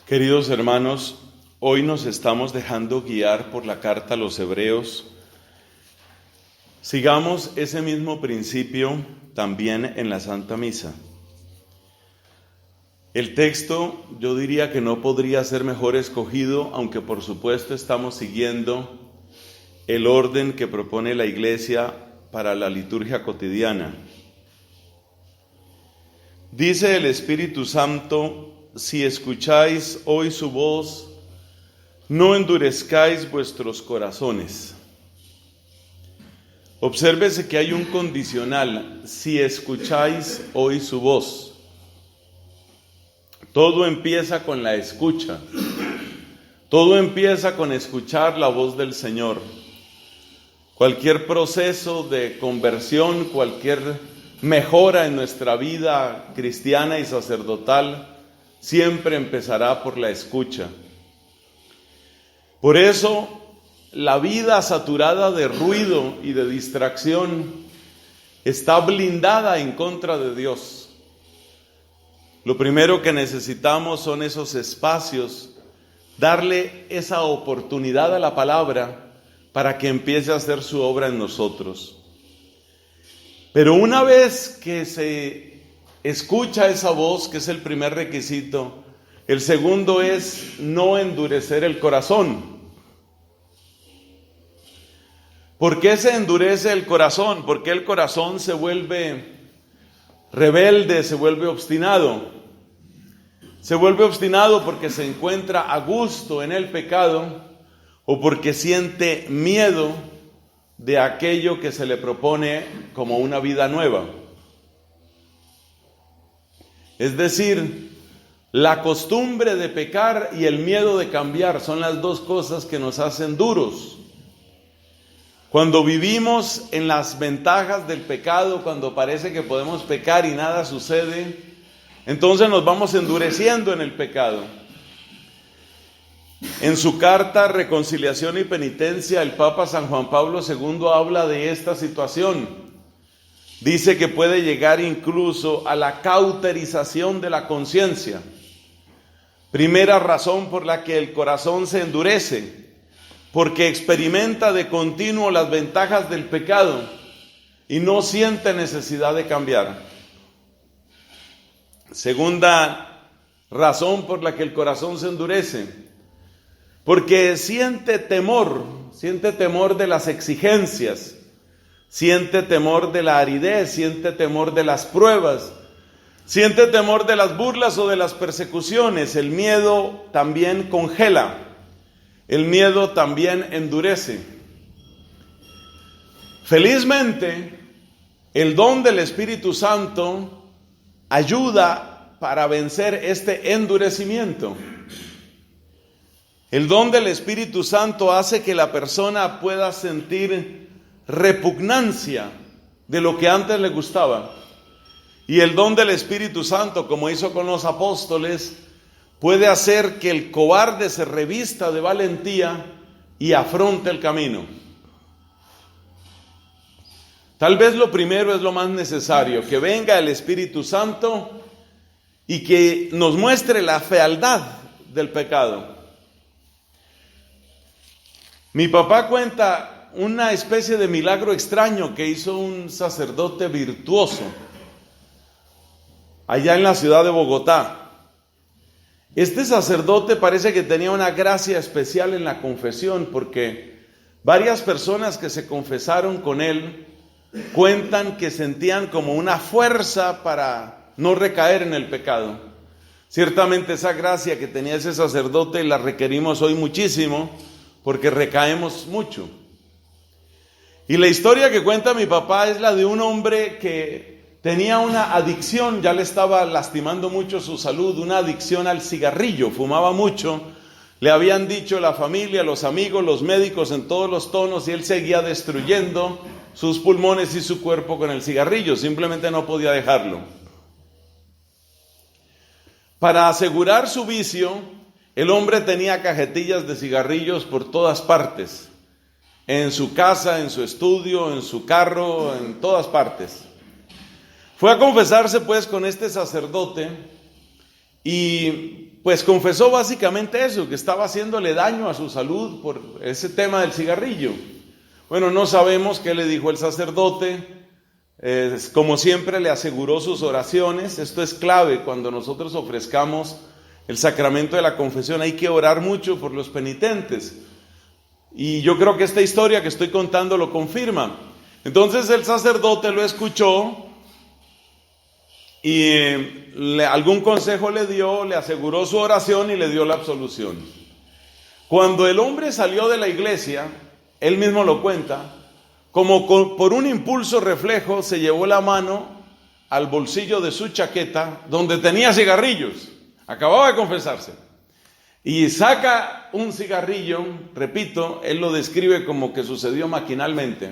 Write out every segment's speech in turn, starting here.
Queridos hermanos, hoy nos estamos dejando guiar por la carta a los Hebreos. Sigamos ese mismo principio también en la Santa Misa. El texto yo diría que no podría ser mejor escogido, aunque por supuesto estamos siguiendo el orden que propone la Iglesia para la liturgia cotidiana. Dice el Espíritu Santo: si escucháis hoy su voz, no endurezcáis vuestros corazones. Obsérvese que hay un condicional: si escucháis hoy su voz. Todo empieza con la escucha. Todo empieza con escuchar la voz del Señor. Cualquier proceso de conversión, cualquier mejora en nuestra vida cristiana y sacerdotal, siempre empezará por la escucha. Por eso, la vida saturada de ruido y de distracción está blindada en contra de Dios. Lo primero que necesitamos son esos espacios, darle esa oportunidad a la palabra para que empiece a hacer su obra en nosotros. Pero una vez que se escucha esa voz, que es el primer requisito, el segundo es no endurecer el corazón. ¿Por qué se endurece el corazón? ¿Por qué el corazón se vuelve rebelde, se vuelve obstinado? Se vuelve obstinado porque se encuentra a gusto en el pecado o porque siente miedo de aquello que se le propone como una vida nueva. Es decir, la costumbre de pecar y el miedo de cambiar son las dos cosas que nos hacen duros. Cuando vivimos en las ventajas del pecado, cuando parece que podemos pecar y nada sucede, entonces nos vamos endureciendo en el pecado. En su carta Reconciliación y Penitencia, el Papa San Juan Pablo II habla de esta situación. Dice que puede llegar incluso a la cauterización de la conciencia. Primera razón por la que el corazón se endurece, porque experimenta de continuo las ventajas del pecado y no siente necesidad de cambiar. Segunda razón por la que el corazón se endurece, porque siente temor de las exigencias, siente temor de la aridez, siente temor de las pruebas, siente temor de las burlas o de las persecuciones. El miedo también congela, el miedo también endurece. Felizmente, el don del Espíritu Santo ayuda para vencer este endurecimiento. El don del Espíritu Santo hace que la persona pueda sentir repugnancia de lo que antes le gustaba. Y el don del Espíritu Santo, como hizo con los apóstoles, puede hacer que el cobarde se revista de valentía y afronte el camino. Tal vez lo primero es lo más necesario, que venga el Espíritu Santo y que nos muestre la fealdad del pecado. Mi papá cuenta una especie de milagro extraño que hizo un sacerdote virtuoso allá en la ciudad de Bogotá. Este sacerdote parece que tenía una gracia especial en la confesión, porque varias personas que se confesaron con él cuentan que sentían como una fuerza para no recaer en el pecado. Ciertamente esa gracia que tenía ese sacerdote la requerimos hoy muchísimo, porque recaemos mucho. Y la historia que cuenta mi papá es la de un hombre que tenía una adicción, ya le estaba lastimando mucho su salud, una adicción al cigarrillo, fumaba mucho. Le habían dicho la familia, los amigos, los médicos en todos los tonos, y él seguía destruyendo sus pulmones y su cuerpo con el cigarrillo, simplemente no podía dejarlo. Para asegurar su vicio, el hombre tenía cajetillas de cigarrillos por todas partes, en su casa, en su estudio, en su carro, en todas partes. Fue a confesarse pues con este sacerdote y pues confesó básicamente eso, que estaba haciéndole daño a su salud por ese tema del cigarrillo. Bueno, no sabemos qué le dijo el sacerdote. Como siempre le aseguró sus oraciones. Esto es clave cuando nosotros ofrezcamos el sacramento de la confesión. Hay que orar mucho por los penitentes. Y yo creo que esta historia que estoy contando lo confirma. Entonces el sacerdote lo escuchó y algún consejo le dio, le aseguró su oración y le dio la absolución. Cuando el hombre salió de la iglesia, él mismo lo cuenta, como por un impulso reflejo se llevó la mano al bolsillo de su chaqueta donde tenía cigarrillos. Acababa de confesarse. Y saca un cigarrillo, repito, él lo describe como que sucedió maquinalmente.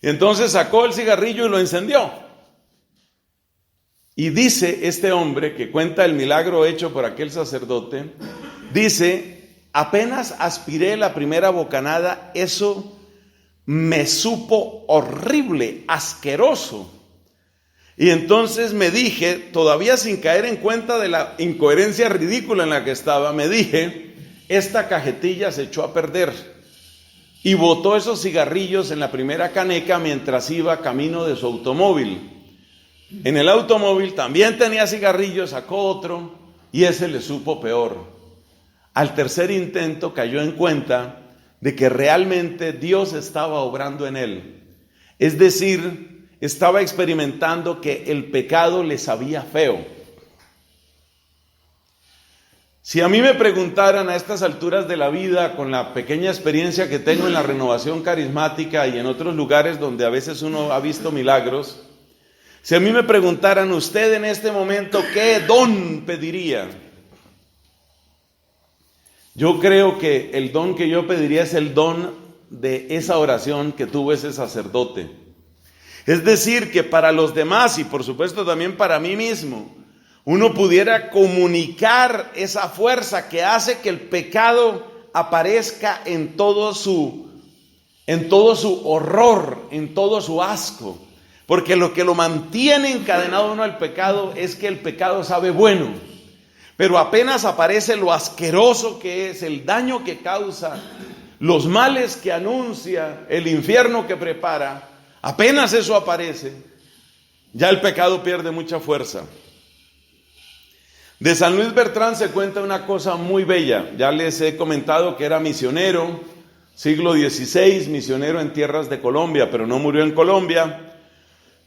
Y entonces sacó el cigarrillo y lo encendió. Y dice este hombre que cuenta el milagro hecho por aquel sacerdote, dice, apenas aspiré la primera bocanada, eso me supo horrible, asqueroso. Y entonces me dije, todavía sin caer en cuenta de la incoherencia ridícula en la que estaba, me dije, esta cajetilla se echó a perder. Y botó esos cigarrillos en la primera caneca mientras iba camino de su automóvil. En el automóvil también tenía cigarrillos, sacó otro y ese le supo peor. Al tercer intento cayó en cuenta de que realmente Dios estaba obrando en él. Es decir, estaba experimentando que el pecado le sabía feo. Si a mí me preguntaran a estas alturas de la vida, con la pequeña experiencia que tengo en la renovación carismática y en otros lugares donde a veces uno ha visto milagros, si a mí me preguntaran, usted en este momento, ¿qué don pediría? Yo creo que el don que yo pediría es el don de esa oración que tuvo ese sacerdote. Es decir, que para los demás y por supuesto también para mí mismo, uno pudiera comunicar esa fuerza que hace que el pecado aparezca en todo su horror, en todo su asco. Porque lo que lo mantiene encadenado uno al pecado es que el pecado sabe bueno. Pero apenas aparece lo asqueroso que es, el daño que causa, los males que anuncia, el infierno que prepara, apenas eso aparece, ya el pecado pierde mucha fuerza. De San Luis Bertrán se cuenta una cosa muy bella. Ya les he comentado que era misionero, siglo XVI, misionero en tierras de Colombia, pero no murió en Colombia.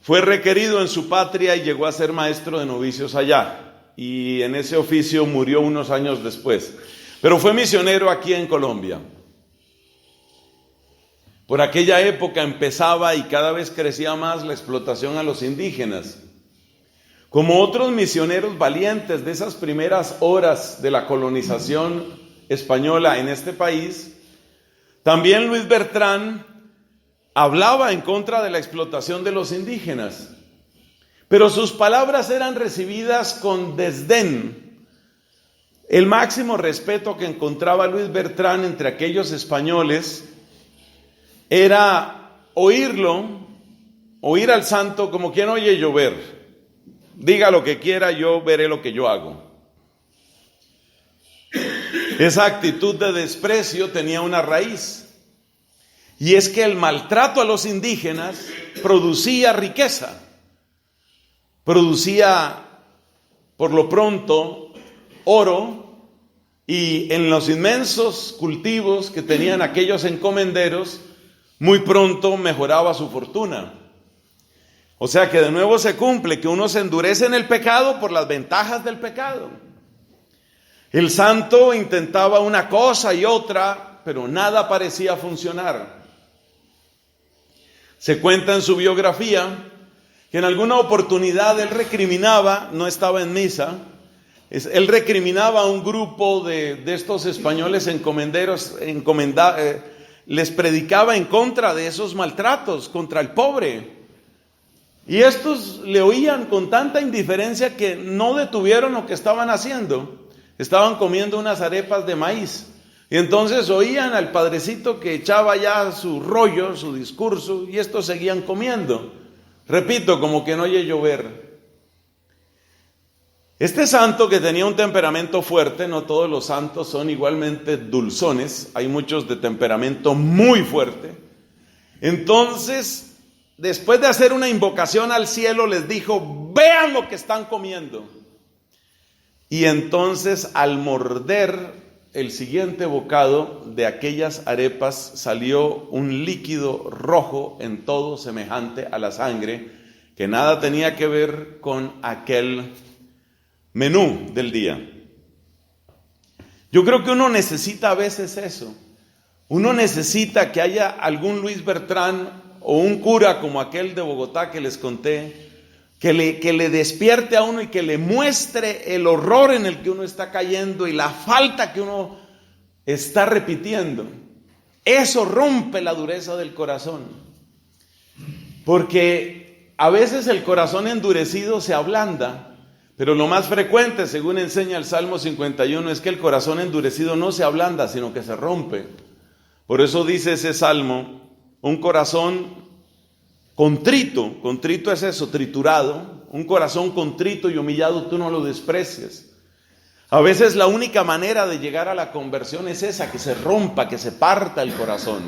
Fue requerido en su patria y llegó a ser maestro de novicios allá. Y en ese oficio murió unos años después. Pero fue misionero aquí en Colombia. Por aquella época empezaba y cada vez crecía más la explotación a los indígenas. Como otros misioneros valientes de esas primeras horas de la colonización española en este país, también Luis Bertrán hablaba en contra de la explotación de los indígenas. Pero sus palabras eran recibidas con desdén. El máximo respeto que encontraba Luis Bertrán entre aquellos españoles era oír al santo como quien oye llover. Diga lo que quiera, yo veré lo que yo hago. Esa actitud de desprecio tenía una raíz. Y es que el maltrato a los indígenas producía riqueza. Producía, por lo pronto, oro, y en los inmensos cultivos que tenían aquellos encomenderos, muy pronto mejoraba su fortuna. O sea que de nuevo se cumple que uno se endurece en el pecado por las ventajas del pecado. El santo intentaba una cosa y otra, pero nada parecía funcionar. Se cuenta en su biografía que en alguna oportunidad él recriminaba, no estaba en misa, él recriminaba a un grupo de estos españoles encomenderos, les predicaba en contra de esos maltratos, contra el pobre. Y estos le oían con tanta indiferencia que no detuvieron lo que estaban haciendo. Estaban comiendo unas arepas de maíz. Y entonces oían al padrecito que echaba ya su rollo, su discurso, y estos seguían comiendo. Repito, como que no oye llover. Este santo, que tenía un temperamento fuerte, no todos los santos son igualmente dulzones, hay muchos de temperamento muy fuerte. Entonces, después de hacer una invocación al cielo, les dijo: vean lo que están comiendo. Y entonces, al morder el siguiente bocado de aquellas arepas, salió un líquido rojo en todo, semejante a la sangre, que nada tenía que ver con aquel menú del día. Yo creo que uno necesita a veces eso. Uno necesita que haya algún Luis Bertrán o un cura como aquel de Bogotá que les conté, que le despierte a uno y que le muestre el horror en el que uno está cayendo y la falta que uno está repitiendo. Eso rompe la dureza del corazón. Porque a veces el corazón endurecido se ablanda, pero lo más frecuente, según enseña el Salmo 51, es que el corazón endurecido no se ablanda, sino que se rompe. Por eso dice ese salmo: un corazón contrito, contrito es eso, triturado, un corazón contrito y humillado tú no lo desprecias. A veces la única manera de llegar a la conversión es esa, que se rompa, que se parta el corazón.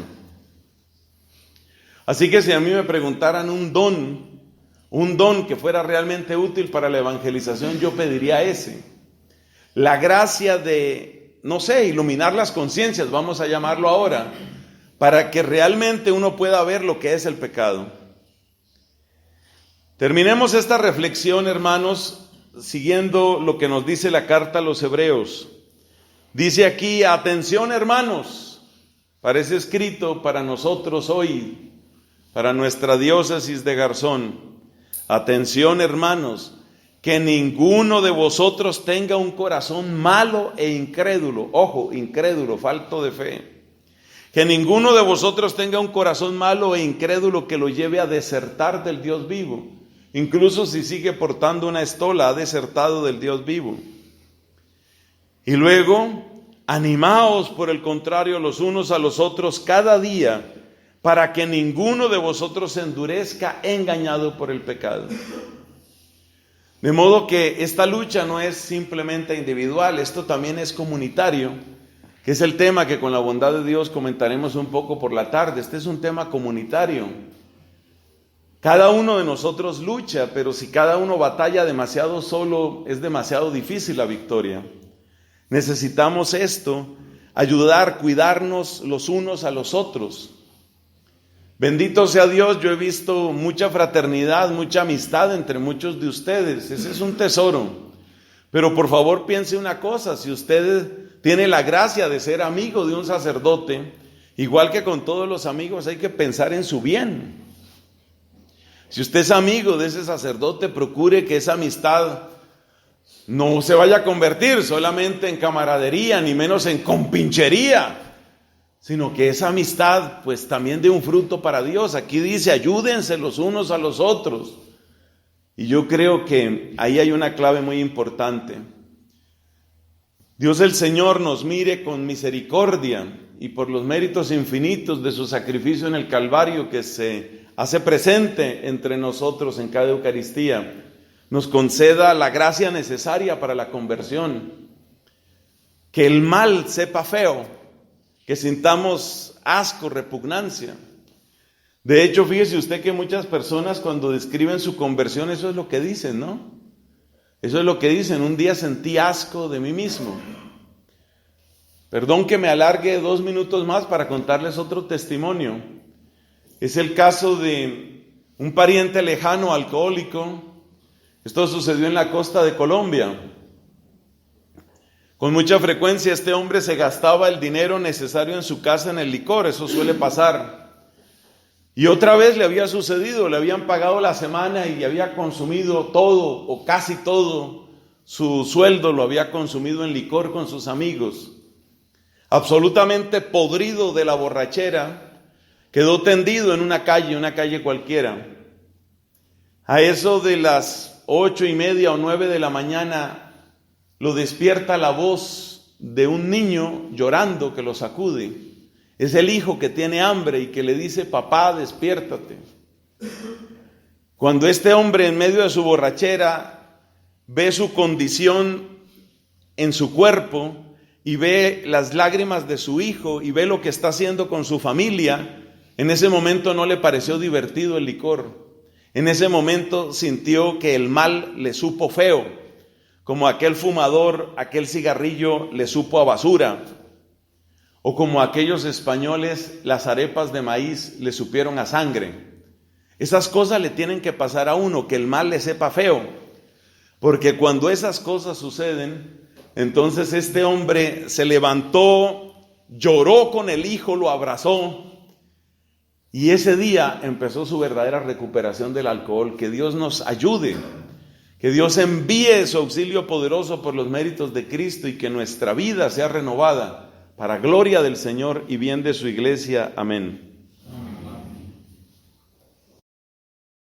Así que si a mí me preguntaran un don que fuera realmente útil para la evangelización, yo pediría ese. La gracia de, no sé, iluminar las conciencias, vamos a llamarlo ahora, para que realmente uno pueda ver lo que es el pecado. Terminemos esta reflexión, hermanos, siguiendo lo que nos dice la carta a los Hebreos. Dice aquí: atención, hermanos, parece escrito para nosotros hoy, para nuestra diócesis de Garzón. Atención, hermanos, que ninguno de vosotros tenga un corazón malo e incrédulo. Ojo, incrédulo, falto de fe. Que ninguno de vosotros tenga un corazón malo e incrédulo que lo lleve a desertar del Dios vivo. Incluso si sigue portando una estola, ha desertado del Dios vivo. Y luego, animaos por el contrario los unos a los otros cada día, para que ninguno de vosotros se endurezca engañado por el pecado. De modo que esta lucha no es simplemente individual, esto también es comunitario, que es el tema que con la bondad de Dios comentaremos un poco por la tarde. Este es un tema comunitario. Cada uno de nosotros lucha, pero si cada uno batalla demasiado solo, es demasiado difícil la victoria. Necesitamos esto, ayudar, cuidarnos los unos a los otros. Bendito sea Dios, yo he visto mucha fraternidad, mucha amistad entre muchos de ustedes. Ese es un tesoro. Pero por favor piense una cosa: si usted tiene la gracia de ser amigo de un sacerdote, igual que con todos los amigos, hay que pensar en su bien. Si usted es amigo de ese sacerdote, procure que esa amistad no se vaya a convertir solamente en camaradería, ni menos en compinchería, sino que esa amistad pues también dé un fruto para Dios. Aquí dice: ayúdense los unos a los otros. Y yo creo que ahí hay una clave muy importante. Dios el Señor nos mire con misericordia y por los méritos infinitos de su sacrificio en el Calvario, que se hace presente entre nosotros en cada Eucaristía, nos conceda la gracia necesaria para la conversión. Que el mal sepa feo, que sintamos asco, repugnancia. De hecho, fíjese usted que muchas personas cuando describen su conversión, eso es lo que dicen, ¿no? Eso es lo que dicen: un día sentí asco de mí mismo. Perdón que me alargue 2 minutos más para contarles otro testimonio. Es el caso de un pariente lejano alcohólico. Esto sucedió en la costa de Colombia. Con mucha frecuencia este hombre se gastaba el dinero necesario en su casa en el licor, eso suele pasar. Y otra vez le había sucedido, le habían pagado la semana y había consumido todo o casi todo su sueldo, lo había consumido en licor con sus amigos. Absolutamente podrido de la borrachera, quedó tendido en una calle cualquiera. A eso de las 8:30 o 9 de la mañana, lo despierta la voz de un niño llorando que lo sacude. Es el hijo que tiene hambre y que le dice: papá, despiértate. Cuando este hombre en medio de su borrachera ve su condición en su cuerpo y ve las lágrimas de su hijo y ve lo que está haciendo con su familia, en ese momento no le pareció divertido el licor. En ese momento sintió que el mal le supo feo, como aquel fumador, aquel cigarrillo le supo a basura, o como aquellos españoles, las arepas de maíz le supieron a sangre. Esas cosas le tienen que pasar a uno, que el mal le sepa feo, porque cuando esas cosas suceden, entonces este hombre se levantó, lloró con el hijo, lo abrazó, y ese día empezó su verdadera recuperación del alcohol. Que Dios nos ayude, que Dios envíe su auxilio poderoso por los méritos de Cristo y que nuestra vida sea renovada para gloria del Señor y bien de su iglesia. Amén.